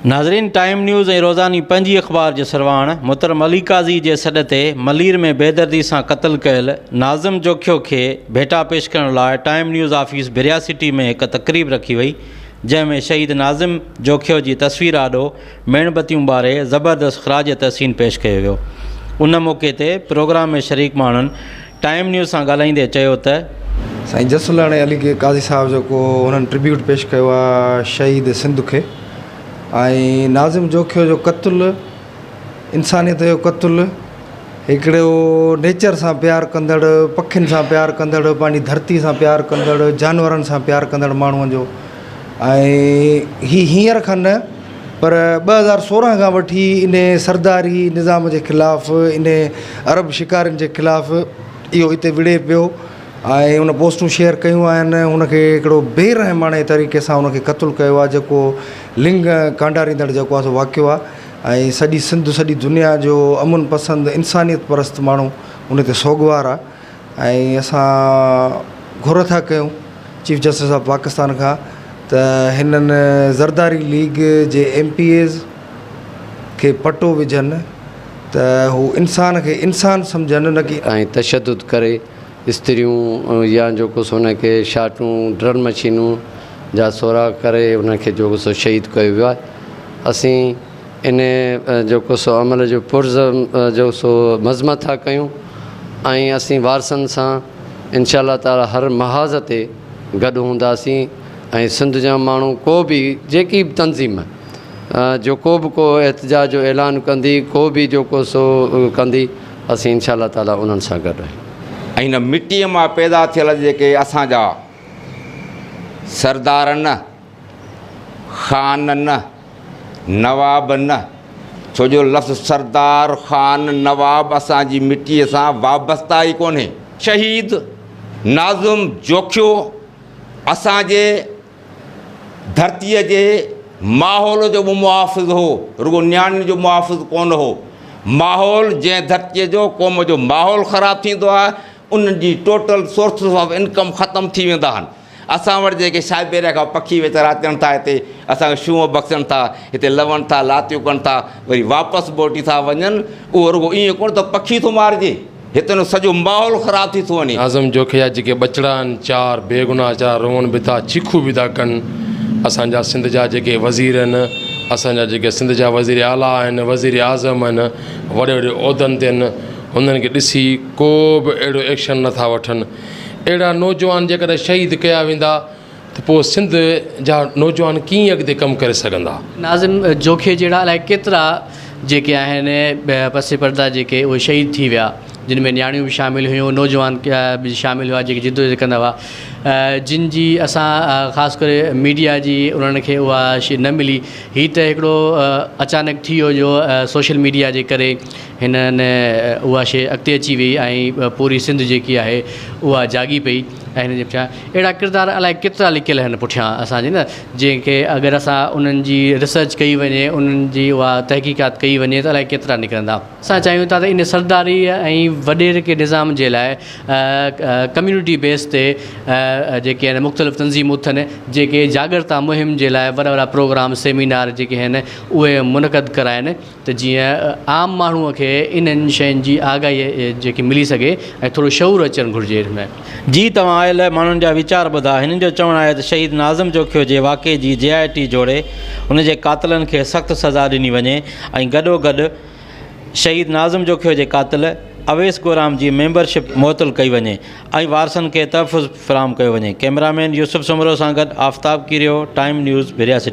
नाज़रीन, time news ऐं रोज़ानी पंजी अख़बार जे सरवाण मुहतरम अली काज़ी जे सॾ ते मलीर में बेदर्दी सां क़त्ल कयल नाज़िम जोखियो खे भेटा पेश करण लाइ टाइम न्यूज़ ऑफिस बिरिया सिटी में हिकु तक़रीब रखी वई, जंहिंमें शहीद नाज़िम जोखियो जी तस्वीर आॾो मेणबतियूं ॿारे ज़बरदस्त ख़राज तहसीन पेश कयो वियो। उन मौक़े ते प्रोग्राम में शरीक माण्हुनि टाइम न्यूज़ सां ॻाल्हाईंदे चयो त साईं जसुलाणी अली काज़ी साहब जेको हुननि ट्रिब्यूट पेश कयो आहे शहीद सिंध खे, ऐं नाज़िम जोखियो जो क़त्लु इंसानियत जो क़त्लु, हिकिड़ो नेचर सां प्यारु कंदड़, पखियुनि सां प्यारु कंदड़, पंहिंजी धरती सां प्यारु कंदड़, जानवरनि सां प्यारु कंदड़ माण्हूअ जो, ऐं हींअर खां न पर 2016 खां वठी इन सरदारी निज़ाम जे ख़िलाफ़ु, इन अरब शिकारियुनि जे ख़िलाफ़ु इहो हिते विड़े पियो ऐं उन पोस्टूं शेयर कयूं आहिनि। हुनखे हिकिड़ो बेरहमाने तरीक़े सां हुनखे क़त्लु कयो आहे, जेको लिंग कांडारींदड़ जेको आहे सो वाक़ियो आहे, ऐं सॼी सिंध, सॼी दुनिया जो अमुन पसंदि इंसानियत परस्त माण्हू उन ते सोगवार आहे। ऐं असां घुर था कयूं चीफ जस्टिस ऑफ पाकिस्तान खां त हिननि ज़रदारी लीग जे MPAs खे पटो विझनि, त हू इंसान खे इंसान सम्झनि, न कि ऐं तशद्दुद करे स्त्रियूं या जेको सो हुनखे शाटूं ड्रल मशीनूं जा सोरा करे उनखे जेको सो शहीद कयो वियो आहे। असीं इन जेको सो अमल जो पुरज़म जो सो मज़मत था कयूं ऐं असीं वारसनि सां इंशा अल्लाह ताला हर महाज़ ते गॾु हूंदासीं ऐं सिंध जा माण्हू को बि जेकी बि तंज़ीम जो को बि को एहतजाज जो ऐलान कंदी, को बि जेको सो कंदी, असीं इंशा अल्लाह ताला उन्हनि सां गॾु आहियूं। ऐं हिन मिटीअ मां पैदा थियल जेके असांजा सरदारनि, ख़ाननि, नवाबनि, छो जो लफ़्ज़ सरदार, ख़ान, नवाब असांजी मिटीअ सां वाबस्ता ई कोन्हे। शहीद नाज़िम जोखियो असांजे धरतीअ जे माहौल जो बि मुहाफ़िज़ हो, रुगो नियाणियुनि जो मुहाफ़िज़ कोन हो। माहौल जंहिं धरतीअ जो क़ौम जो माहौल ख़राबु थींदो आहे, उन्हनि जी टोटल सोर्सिस ऑफ इनकम ख़तमु थी वेंदा आहिनि। असां वटि जेके साइबेरिया खां पखी वेचारा अचनि था, हिते असांखे शुंहं बख़्शनि था, हिते लवनि था, लातियूं कनि था, वरी वापसि मोटी था वञनि। उहो रुगो ईअं कोन त पखी थो मारिजे, हिते न सॼो माहौल ख़राबु थी थो वञे। नाज़िम जोखिया जेके बचड़ा आहिनि, 4 बेगुनाह 4 रोअनि बि था, चीखूं बि था कनि। असांजा सिंध जा जेके वज़ीर आहिनि, असांजा जेके सिंध जा वज़ीर आला आहिनि, वज़ीर आज़म आहिनि, वॾे वॾे उहिदनि ते आहिनि, हुननि खे ॾिसी को बि अहिड़ो एक्शन नथा वठनि। अहिड़ा नौजवान जेकॾहिं शहीद कया वेंदा त पोइ सिंध जा नौजवान कीअं अॻिते कमु करे सघंदा। नाज़िम जोखिया जहिड़ा अलाए केतिरा जेके आहिनि पसे पर्दा जेके उहे शहीद थी विया, जिन में नियाणियूं बि शामिलु हुयूं, नौजवान बि शामिलु हुआ जेके जिदोजहद कंदा हुआ, जिन जी असां ख़ासि करे मीडिया जी उन्हनि खे उहा शइ न मिली। हीअ त हिकिड़ो अचानक थी वियो जो सोशल मीडिया जे करे हिननि उहा शइ अॻिते अची वई ऐं पूरी सिंध जेकी आहे उहा जागी पई। ऐं हिन जे पुठियां अहिड़ा किरदार अलाए केतिरा लिकियल आहिनि पुठियां असांजे, न जंहिंखे अगरि असां उन्हनि जी रिसर्च कई वञे, उन्हनि जी उहा तहक़ीक़ात कई वञे त अलाए केतिरा निकिरंदा। असां चाहियूं था त इन सरदारी ऐं वॾेरे के निज़ाम जे लाइ कम्यूनिटी बेस ते जेके आहिनि मुख़्तलिफ़ तंज़ीमूं अथनि, जेके जागरता मुहिम जे लाइ वॾा वॾा प्रोग्राम सेमिनार जेके आहिनि उहे मुनक़द कराइनि, त जीअं आम माण्हूअ खे इन्हनि शयुनि जी आगाही जेकी मिली सघे ऐं थोरो शऊर अचणु घुरिजे हिन में। जी तव्हां आयल माण्हुनि जा वीचार ॿुधा। हिननि जो चवणु आहे त शहीद नाज़िम जोखियो जे वाक़े जी JIT जोड़े हुन जे क़ातिलनि खे सख़्तु सज़ा ॾिनी वञे ऐं गॾोगॾु शहीद नाज़िम जोखियो जे क़ातिल अवेस गोराम जी मेंबरशिप मुअतल कई वञे ऐं वारसनि खे तहफ़ुज़ फ़राहम कयो वञे। कैमरामैन यूसुफ सुमरो सां गॾु आफ़ताब कीरियो, टाइम न्यूज़ बिरिया सिटी।